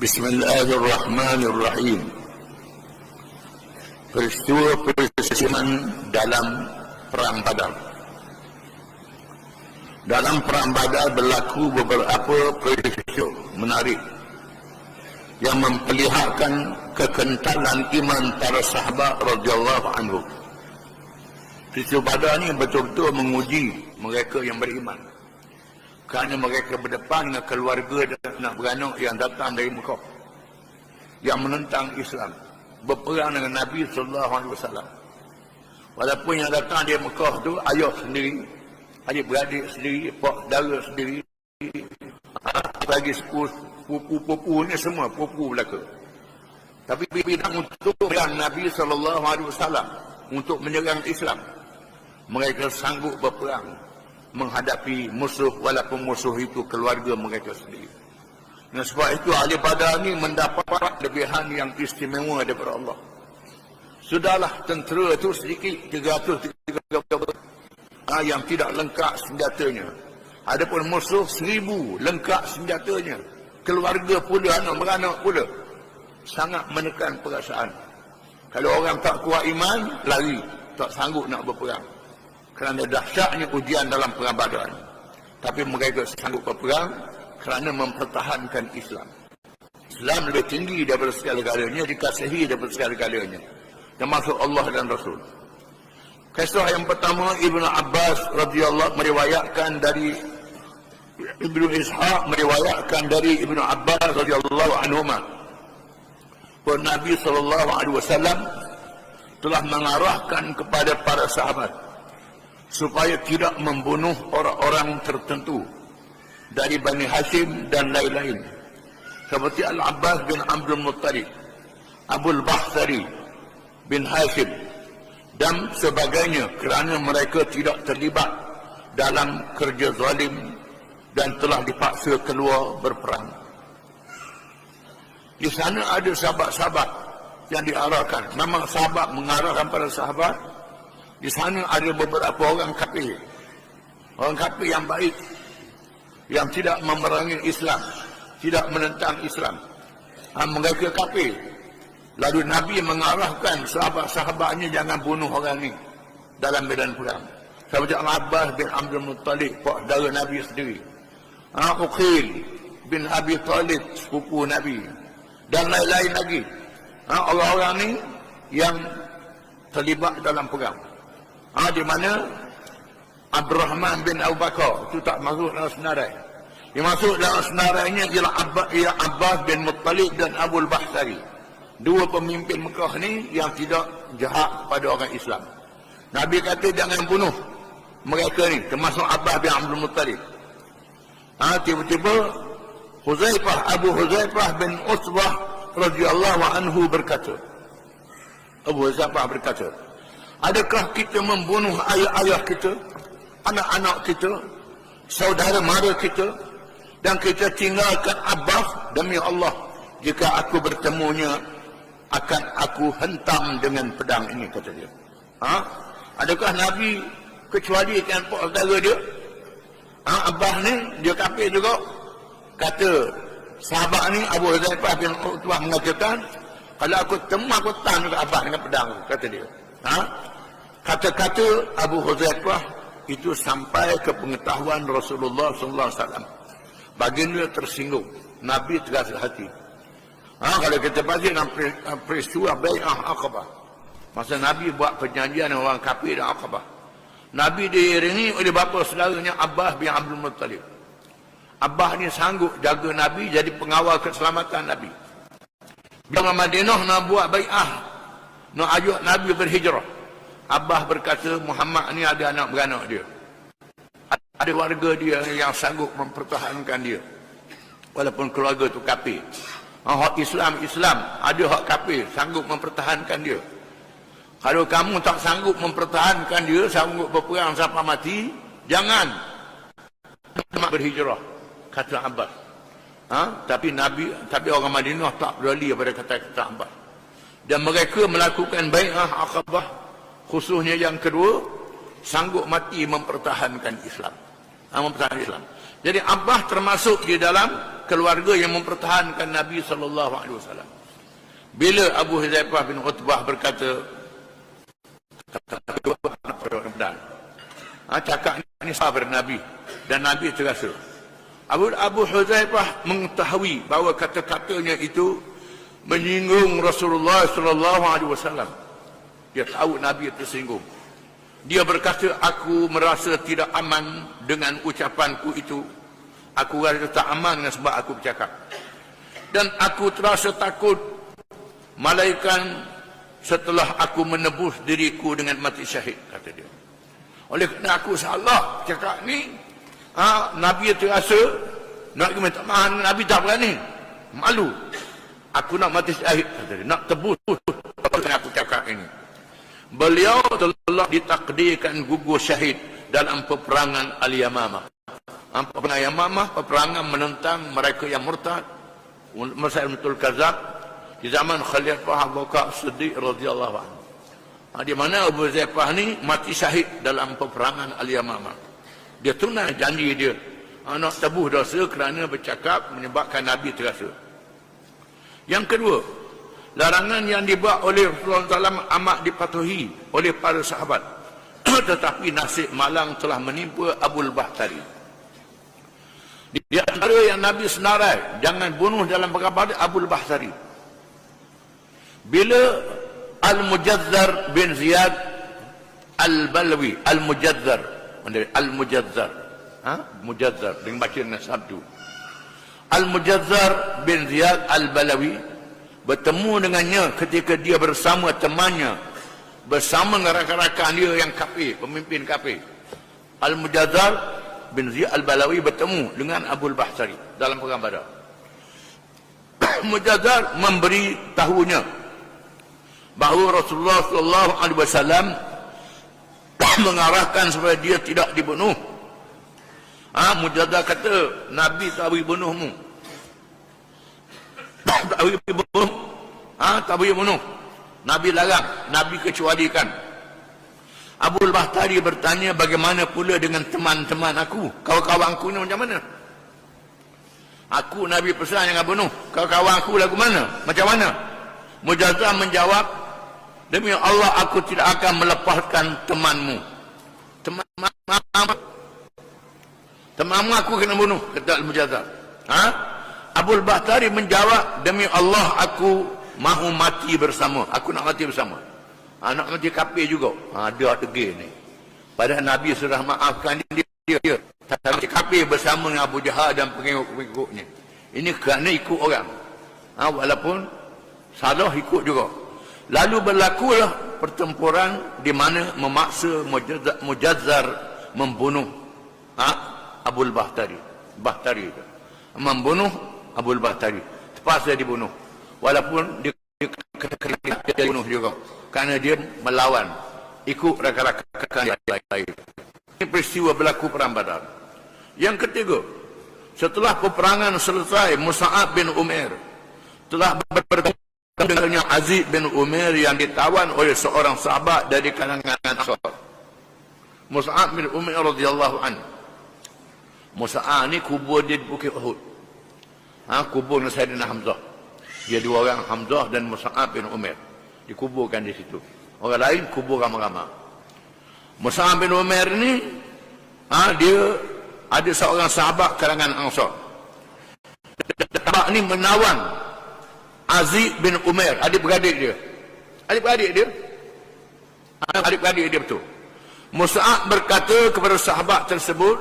Bismillahirrahmanirrahim. Peristiwa persisaman dalam Perang Badar. Dalam Perang Badar berlaku beberapa peristiwa menarik yang memperlihatkan kekentalan iman para sahabat radhiyallahu anhu. Peristiwa Badar ini betul-betul menguji mereka yang beriman, kerana mereka berdepan dengan keluarga dan anak beranak yang datang dari Mekah, yang menentang Islam, berperang dengan Nabi SAW. Walaupun yang datang dari Mekah tu ayah sendiri, adik-beradik sendiri, pak saudara sendiri, bagi sepupu ni semua pupu belaka. Tapi bidang untuk menyerang Nabi SAW, untuk menyerang Islam, mereka sanggup berperang menghadapi musuh, walaupun musuh itu keluarga mereka sendiri. Dan sebab itu ahli Badar ini mendapat lebihan yang istimewa daripada Allah. Sudahlah tentera itu sedikit 330 yang tidak lengkap senjatanya. Adapun musuh 1000 lengkap senjatanya. Keluarga pula, anak beranak pula. Sangat menekan perasaan. Kalau orang tak kuat iman, lari, tak sanggup nak berperang. Kerana dahsyatnya ujian dalam Perang Badar. Tapi mereka sanggup berperang kerana mempertahankan Islam. Islam lebih tinggi daripada segala-galanya, dikasihi daripada segala-galanya, termasuk Allah dan Rasul. Kisah yang pertama, Ibnu Abbas radhiyallahu meriwayatkan dari Ibnu Ishaq meriwayatkan dari Ibnu Abbas radhiyallahu anhuma, bahawa Nabi SAW telah mengarahkan kepada para sahabat supaya tidak membunuh orang-orang tertentu dari Bani Hashim dan lain-lain, seperti Al-Abbas bin Abdul Muttalib, Abul Bahsari bin Hashim dan sebagainya, kerana mereka tidak terlibat dalam kerja zalim dan telah dipaksa keluar berperang. Di sana ada sahabat-sahabat yang diarahkan. Memang sahabat mengarahkan para sahabat. Di sana ada beberapa orang kafir. Orang kafir yang baik, yang tidak memerangi Islam, tidak menentang Islam. Mereka kafir. Lalu Nabi mengarahkan sahabat-sahabatnya jangan bunuh orang ini dalam medan perang. Seperti Al-Abbas bin Abdul Muttalib, pak saudara Nabi sendiri. Uqil bin Abi Talib, sepupu Nabi. Dan lain-lain lagi. Orang-orang ini yang terlibat dalam perang. Di mana Abdurrahman bin Abu Bakar itu tak masuk dalam senarai. Yang masuk dalam senarainya ialah Abbas bin Muttalib dan Abul Bahsari. Dua pemimpin Mekah ni yang tidak jahat kepada orang Islam. Nabi kata jangan bunuh mereka ni, termasuk Abbas bin Abdul Muttalib. Tiba-tiba Abu Huzaifah bin Utsbah radhiyallahu anhu berkata, Abu Huzaifah berkata, adakah kita membunuh ayah-ayah kita, anak-anak kita, saudara mara kita, dan kita tinggalkan Abbas? Demi Allah, jika aku bertemunya, akan aku hentam dengan pedang ini, kata dia. Adakah Nabi kecualikan pak saudara dia? Abbas ni, dia kafir juga. Kata sahabat ni, Abu Huzaifah bin Utsbah mengatakan, kalau aku temu, aku tam juga Abbas dengan pedang, kata dia. Kata-kata Abu Huzaifah itu sampai ke pengetahuan Rasulullah SAW. Baginda tersinggung. Nabi terasa hati. Kalau kita baca dalam peristiwa Bai'ah Aqabah, masa Nabi buat perjanjian dengan orang kafir dan Aqabah, Nabi diiringi oleh bapa saudaranya Abbas bin Abdul Muttalib. Abbas ni sanggup jaga Nabi, jadi pengawal keselamatan Nabi. Bila Madinah nak buat bai'ah, nak ajak Nabi berhijrah, Abbas berkata, Muhammad ni ada anak beranak dia, ada warga dia yang sanggup mempertahankan dia, walaupun keluarga tu kafir. Hak Islam, ada hak kafir, sanggup mempertahankan dia. Kalau kamu tak sanggup mempertahankan dia, sanggup berperang sampai mati, jangan berhijrah, kata Abbas. Tapi orang Madinah tak peduli pada kata-kata Abbas. Dan mereka melakukan bai'ah Aqabah, khususnya yang kedua, sanggup mati mempertahankan Islam. Mempertahankan Islam. Jadi Abbas termasuk di dalam keluarga yang mempertahankan Nabi SAW. Bila Abu Huzaifah bin Utbah berkata, cakap ni sahabat Nabi, dan Nabi terasa. Abu Huzaifah mengetahui bahawa kata-katanya itu menyinggung Rasulullah SAW. Dia tahu Nabi tersinggung. Dia berkata, aku merasa tidak aman dengan ucapanku itu. Aku rasa tak aman sebab aku bercakap. Dan aku terasa takut malaikat setelah aku menebus diriku dengan mati syahid, kata dia. Oleh kerana aku salah cakap ni, Nabi terasa nak minta maaf, Nabi tak berani, malu. Aku nak mati syahid, kata dia, nak tebus aku cakap ini. Beliau telah ditakdirkan gugur syahid dalam peperangan Al-Yamamah. Peperangan Yamamah, peperangan menentang mereka yang murtad, Musailamatul Kadzab, di zaman Khalifah Abu Bakar Siddiq radhiyallahu anhu. Di mana Abu Huzaifah ni mati syahid dalam peperangan Al-Yamamah. Dia tunai janji dia, nak tebus dosa kerana bercakap menyebabkan Nabi terasa. Yang kedua, larangan yang dibuat oleh Rasulullah SAW amat dipatuhi oleh para sahabat. Tetapi nasib malang telah menimpa Abul Bahtari. Di antara yang Nabi senarai, jangan bunuh dalam perkara Abul Bahtari. Bila Al-Mujazzar bin Ziyad Al-Balawi, Al-Mujazzar, Mujazzar dengan baca nasab tu. Al-Mujazzar bin Ziyad Al-Balawi bertemu dengannya ketika dia bersama temannya, bersama rakan-rakan dia yang kafir, pemimpin kafir. Al-Mujazzar bin Ziyad Al-Balawi bertemu dengan Abul Bahtari dalam perang Badar. Mujazzar memberi tahunya bahawa Rasulullah SAW mengarahkan supaya dia tidak dibunuh. Mujazzar kata, Nabi tak boleh bunuhmu. Tak boleh bunuh. Tak boleh bunuh. Nabi larang, Nabi kecualikan. Abul Bahtari bertanya, bagaimana pula dengan teman-teman aku? Kawan-kawanku ni macam mana? Aku Nabi pesan jangan bunuh. Kawan-kawan aku lagu mana? Macam mana? Mujazzar menjawab, demi Allah aku tidak akan melepaskan temanmu. Temanmu aku kena bunuh, kata Al-Mujazzar. Abul Bahtari menjawab, demi Allah aku mahu mati bersama. Aku nak mati bersama. Nak mati kafir juga. Dia tegir ni. Padahal Nabi sudah maafkan dia. Tapi kafir bersama dengan Abu Jahal dan pengikut-pengikutnya. Ini kerana ikut orang. Walaupun salah ikut juga. Lalu berlakulah pertempuran di mana memaksa Mujazzar membunuh Abul Bahtari. Membunuh Abul Bahtari. Terpaksa dibunuh. Walaupun dia dibunuh juga. Kerana dia melawan. Ikut rakan-rakan yang lain. Ini peristiwa berlaku perang Badar. Yang ketiga, setelah peperangan selesai, Mus'ab bin Umair telah bertemu dengan Aziz bin Umair yang ditawan oleh seorang sahabat dari kalangan Ansar. Mus'ab bin Umair radhiyallahu anhu. Mus'ab ni kubur dia di Bukit Uhud. Kubur Sayyidina Hamzah. Dia dua orang, Hamzah dan Mus'ab bin Umair. Dikuburkan di situ. Orang lain kubur ramai-ramai. Mus'ab bin Umair ni, dia ada seorang sahabat kalangan Ansar. Sahabat ni menawan Aziz bin Umair, adik-beradik dia. Adik-beradik dia betul. Mus'ab berkata kepada sahabat tersebut,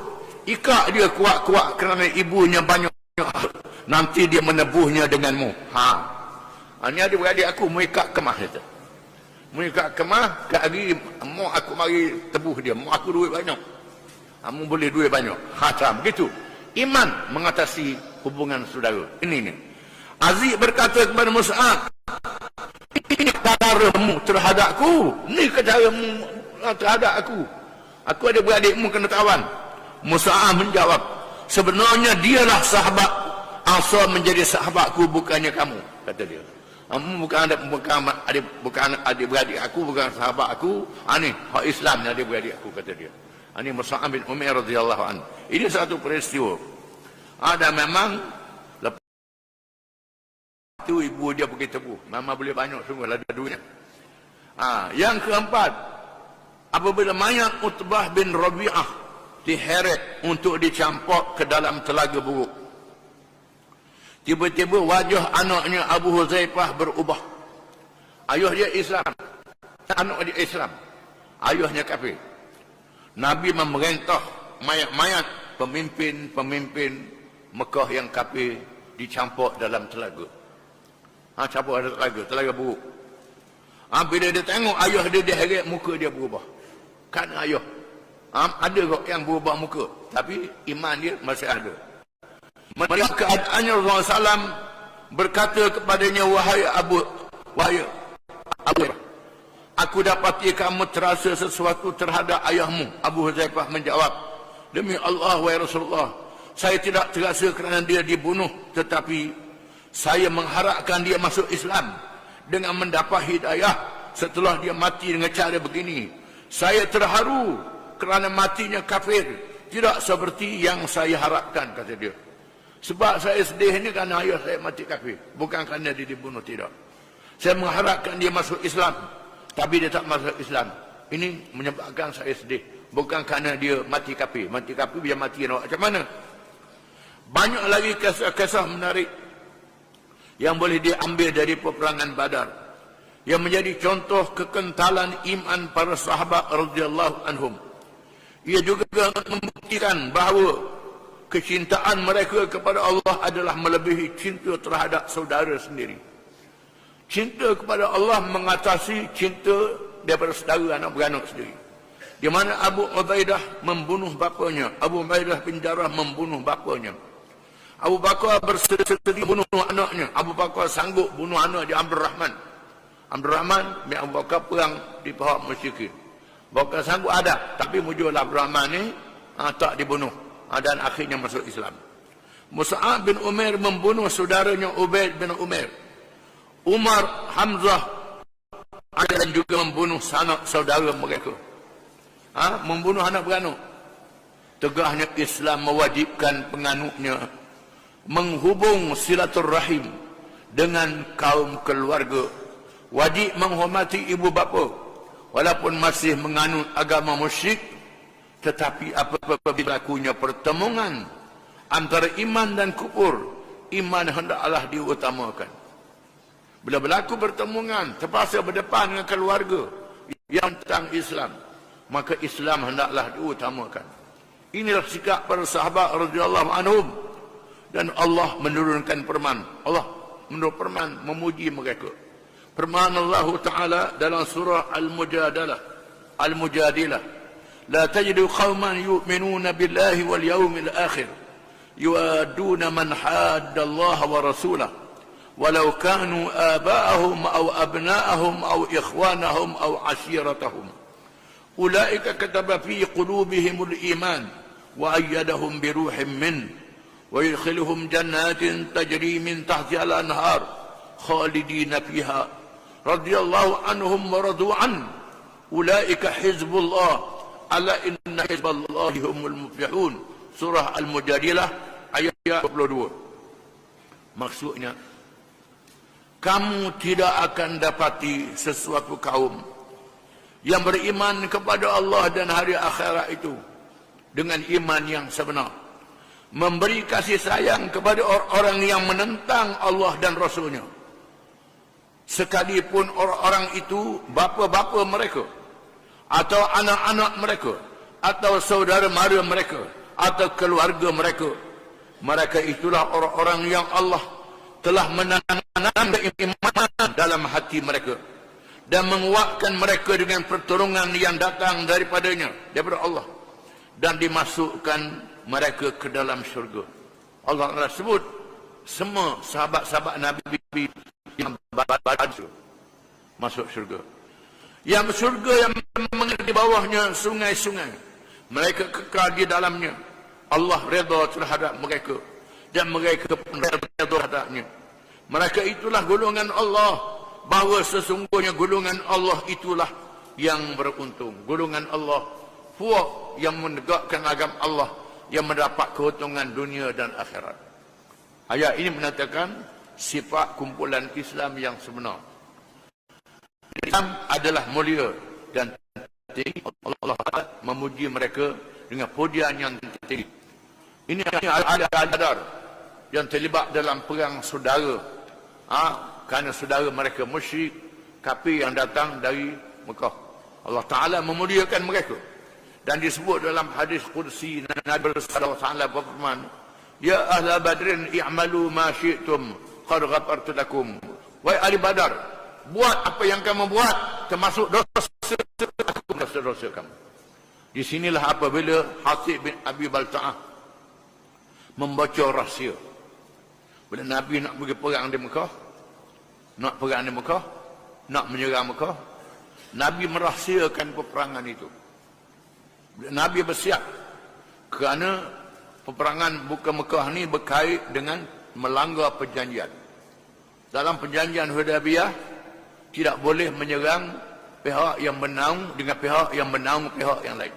ikat dia kuat-kuat kerana ibunya banyak. Nanti dia menebuhnya denganmu. Ini adik-beradik aku, mu ikat kemah dia. Mu ikat kemah, kat hari, mu aku mari tebuh dia. Mu aku duit banyak. Mu boleh duit banyak. Begitu. Iman mengatasi hubungan saudara. Ini. Aziz berkata kepada Mus'ab, ini caramu terhadapku. Ini caramu terhadap aku. Aku ada beradikmu kena tawan. Mus'ab menjawab, sebenarnya dialah sahabat Ansar menjadi sahabatku, bukannya kamu, kata dia. Kamu bukan adik-beradik aku, bukan sahabat aku. Ini hak Islam ni adik-beradik aku, kata dia. Ini Mus'ab bin Umair radhiyallahu anhu. Ini satu peristiwa. Dan memang tu ibu dia pergi tebu. Mama boleh banyak sungguh lah duitnya. Yang keempat, apabila mayat Utbah bin Rabi'ah diheret untuk dicampur ke dalam telaga buruk, tiba-tiba wajah anaknya Abu Huzaifah berubah. Ayah dia Islam, anak dia Islam, ayahnya kafir. Nabi memerintah mayat-mayat pemimpin-pemimpin Mekah yang kafir dicampur dalam telaga. Campur dalam telaga buruk. Bila dia tengok ayah dia diheret, muka dia berubah. Kan ayah. Ada kok yang berubah muka, tapi iman dia masih ada. Melihat keadaannya, Rasulullah SAW berkata kepadanya, wahai Abu, aku dapati kamu terasa sesuatu terhadap ayahmu. Abu Huzaifah menjawab, demi Allah, wahai Rasulullah, saya tidak terasa kerana dia dibunuh, tetapi saya mengharapkan dia masuk Islam dengan mendapat hidayah setelah dia mati dengan cara begini. Saya terharu kerana matinya kafir, tidak seperti yang saya harapkan, kata dia. Sebab saya sedih ini kerana ayah saya mati kafir, bukan kerana dia dibunuh, tidak. Saya mengharapkan dia masuk Islam, tapi dia tak masuk Islam. Ini menyebabkan saya sedih, bukan kerana dia mati kafir. Mati kafir dia mati macam mana? Banyak lagi kisah-kisah menarik yang boleh diambil dari peperangan Badar, yang menjadi contoh kekentalan iman para sahabat radhiyallahu anhum. Ia juga membuktikan bahawa kecintaan mereka kepada Allah adalah melebihi cinta terhadap saudara sendiri. Cinta kepada Allah mengatasi cinta daripada saudara anak beranak sendiri. Di mana Abu Ubaidah membunuh bapanya, Abu Ubaidah bin Jarrah membunuh bapanya. Abu Bakar bersedia bunuh anaknya. Abu Bakar sanggup bunuh anak dia Abdul Rahman. Abdul Rahman bin Abu Bakar perang di pihak musyrikin. Bakar sanggup ada, tapi mujur Abdul Rahman ni tak dibunuh. Dan akhirnya masuk Islam. Mus'ab bin Umair membunuh saudaranya Ubaid bin Umair. Umar, Hamzah dan juga membunuh sanak saudara mereka. Membunuh anak beranak. Tegaknya Islam mewajibkan penganutnya menghubung silaturrahim dengan kaum keluarga. Wajib menghormati ibu bapa walaupun masih menganut agama musyrik. Tetapi apabila berlakunya pertemuan antara iman dan kufur, iman hendaklah diutamakan. Bila berlaku pertemuan, terpaksa berdepan dengan keluarga yang tentang Islam, maka Islam hendaklah diutamakan. Inilah sikap para sahabat radhiyallahu anhum. Dan Allah menurunkan firman. Allah menurunkan firman memuji mereka. Firman Allah Ta'ala dalam surah Al-Mujadilah. لا تجد قوما يؤمنون بالله واليوم الآخر يوادون من حاد الله ورسوله ولو كانوا آباءهم أو أبناءهم أو إخوانهم أو عشيرتهم أولئك كتب في قلوبهم الإيمان وأيدهم بروح منه ويدخلهم جنات تجري من تحتها الأنهار خالدين فيها رضي الله عنهم ورضوا عنه أولئك حزب الله Ala inna hizballahi humul muflihun. Surah Al-Mujadilah ayat 22. Maksudnya, kamu tidak akan dapati sesuatu kaum yang beriman kepada Allah dan hari akhirat itu dengan iman yang sebenar, memberi kasih sayang kepada orang-orang yang menentang Allah dan Rasulnya, sekalipun orang-orang itu bapa-bapa mereka, atau anak-anak mereka, atau saudara mara mereka, atau keluarga mereka. Mereka itulah orang-orang yang Allah telah menanam keimanan dalam hati mereka dan menguatkan mereka dengan pertolongan yang datang daripada Allah, dan dimasukkan mereka ke dalam syurga. Allah telah sebut semua sahabat-sahabat Nabi yang masuk syurga. Yang surga yang mengalir di bawahnya sungai-sungai, mereka kekal di dalamnya. Allah redha terhadap mereka dan mereka pun redha terhadapnya. Mereka itulah golongan Allah, bahawa sesungguhnya golongan Allah itulah yang beruntung. Golongan Allah puak yang menegakkan agama Allah, yang mendapat keuntungan dunia dan akhirat. Ayat ini menyatakan sifat kumpulan Islam yang sebenar. Islam adalah mulia dan tinggi. Allah Ta'ala memuji mereka dengan pujian yang tinggi. Ini ada adar yang terlibat dalam perang saudara. Kerana saudara mereka musyrik, kafir yang datang dari Mekah. Allah Ta'ala memuliakan mereka. Dan disebut dalam hadis Qudsi, Nabi sallallahu alaihi wasallam berfirman, "Ya ahla Badrin i'malu ma syi'tum qad ghafartu lakum." Wahai ahli Badar, buat apa yang kamu buat, termasuk dosa kamu. Di sinilah apabila Hatib bin Abi Balta'ah membaca rahsia. Bila Nabi nak pergi perang di Mekah, nak menyerang Mekah, Nabi merahsiakan peperangan itu. Nabi bersiap kerana peperangan bukan Mekah ni berkait dengan melanggar perjanjian. Dalam perjanjian Hudaybiyah tidak boleh menyerang pihak yang bernaung dengan pihak yang bernaung pihak yang lain.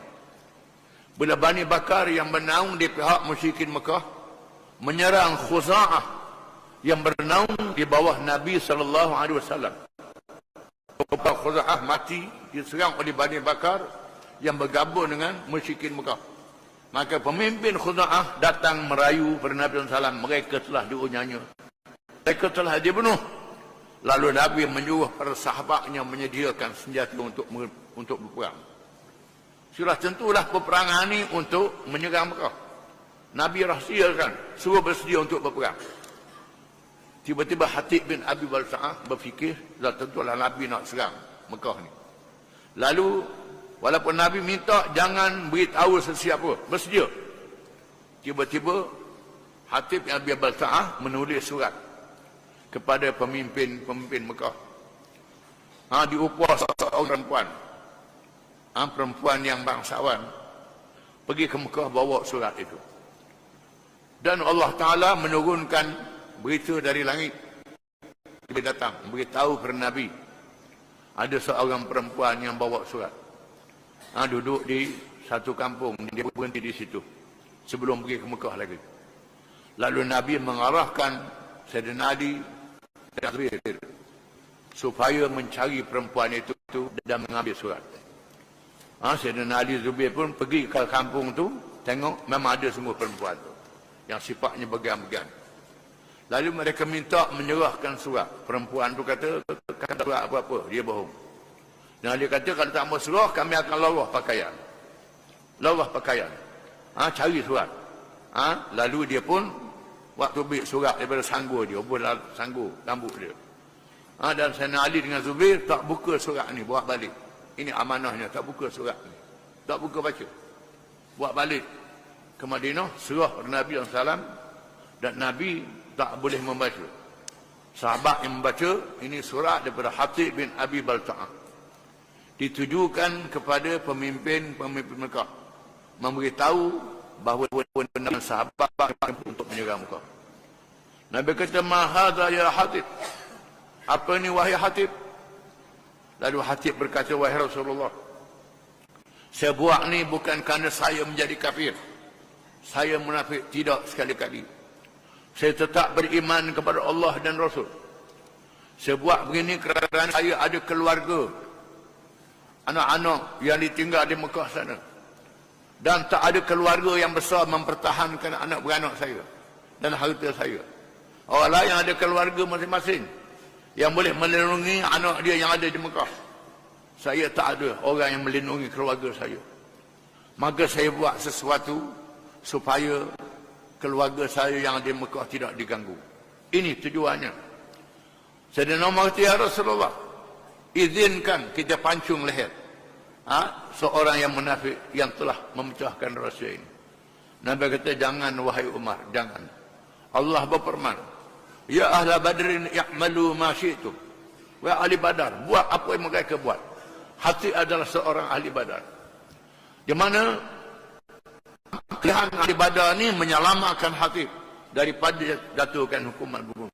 Bila Bani Bakar yang bernaung di pihak musyrikin Mekah menyerang Khuza'ah yang bernaung di bawah Nabi SAW. Khuza'ah mati diserang oleh Bani Bakar yang bergabung dengan musyrikin Mekah. Maka pemimpin Khuza'ah datang merayu kepada Nabi SAW. Mereka telah diunyanya, mereka telah dibunuh. Lalu Nabi menyuruh para sahabatnya menyediakan senjata untuk berperang. Sudah tentulah peperangan ini untuk menyerang Mekah. Nabi rahsiakan, suruh bersedia untuk berperang. Tiba-tiba Hatib bin Abi Balta'ah berfikir, dah tentulah Nabi nak serang Mekah ni. Lalu walaupun Nabi minta jangan beritahu sesiapa, bersedia. Tiba-tiba Hatib bin Abi Balta'ah menulis surat kepada pemimpin Mekah. Diupah seorang perempuan. Perempuan yang bangsawan pergi ke Mekah bawa surat itu. Dan Allah Ta'ala menurunkan berita dari langit. Dia datang beritahu kepada Nabi, ada seorang perempuan yang bawa surat. Duduk di satu kampung, dia berhenti di situ sebelum pergi ke Mekah lagi. Lalu Nabi mengarahkan Sayyidina Ali dan Zubair supaya mencari perempuan itu dan mengambil surat. Sayyidina Ali Zubair pun pergi ke kampung tu, tengok memang ada semua perempuan tu yang sifatnya began-began. Lalu mereka minta menyerahkan surat. Perempuan tu kata surat apa-apa, dia bohong. Dan dia kata kalau tak mau serah, kami akan lawah pakaian. Cari surat. Lalu dia pun waktu ambil surat daripada sanggur dia, sanggur rambut dia. Dan Sayyidina Ali dengan Zubair tak buka surat ni, buat balik. Ini amanahnya, tak buka surat ni, tak buka baca, buat balik ke Madinah, serah Nabi SAW. Dan Nabi tak boleh membaca. Sahabat yang membaca, ini surat daripada Hatib bin Abi Balta'ah, ditujukan kepada pemimpin Mekah, memberitahu bahawa sahabat untuk menyerang Mekah. Nabi kata, "Ma hadza ya Hatib?" Apa ni wahai Hatib? Lalu Hatib berkata, "Wahai Rasulullah, saya buat ni bukan kerana saya menjadi kafir, saya munafik, tidak sekali-kali. Saya tetap beriman kepada Allah dan Rasul. Saya buat begini kerana saya ada keluarga, anak-anak yang ditinggal di Mekah sana. Dan tak ada keluarga yang besar mempertahankan anak beranak saya dan harta saya. Orang lain yang ada keluarga masing-masing yang boleh melindungi anak dia yang ada di Mekah. Saya tak ada orang yang melindungi keluarga saya. Maka saya buat sesuatu supaya keluarga saya yang di Mekah tidak diganggu." Ini tujuannya. Sayyidina Umar kata, "Ya Rasulullah, izinkan kita pancung leher seorang yang munafik yang telah memecahkan rahsia ini." Nabi kata, "Jangan wahai Umar, jangan. Allah berfirman, ya ahla Badrin i'malu ma syi'tum." Wahai ahli Badar, buat apa yang mereka buat. Hatib adalah seorang ahli Badar. Di mana pilihan ahli Badar ni menyelamatkan Hatib daripada jatuhkan hukuman bunuh.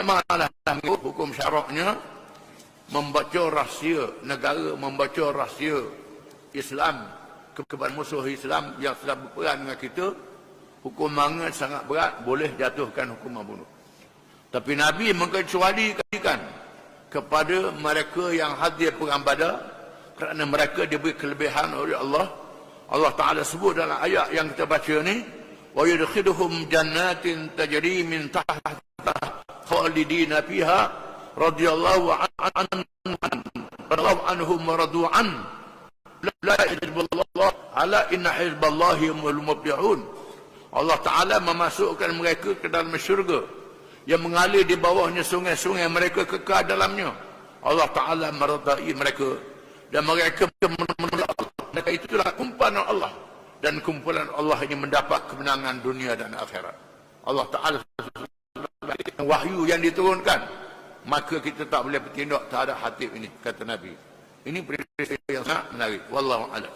Memanglah hukum syaraknya membaca rahsia negara, membaca rahsia Islam kepada musuh Islam yang sedang berperang dengan kita, hukumannya sangat berat, boleh jatuhkan hukuman bunuh. Tapi Nabi mengecualikan kepada mereka yang hadir perang Badar, kerana mereka diberi kelebihan oleh Allah. Allah Ta'ala sebut dalam ayat yang kita baca ni, wa yudkhiluhum jannatin tajri min tahtiha khalidina fiha radhiyallahu anhum wa radu an la ilaha ala inna hizballahi humul muflihun. Allah Ta'ala memasukkan mereka ke dalam syurga yang mengalir di bawahnya sungai-sungai, mereka kekal dalamnya. Allah Ta'ala meredai mereka dan mereka menolak. Mereka itulah kumpulan Allah, dan kumpulan Allah ini mendapat kemenangan dunia dan akhirat. Allah Ta'ala wahyu yang diturunkan, maka kita tak boleh bertindak terhadap hatib ini, kata Nabi. Ini peristiwa yang sangat menarik. Wallahu a'lam.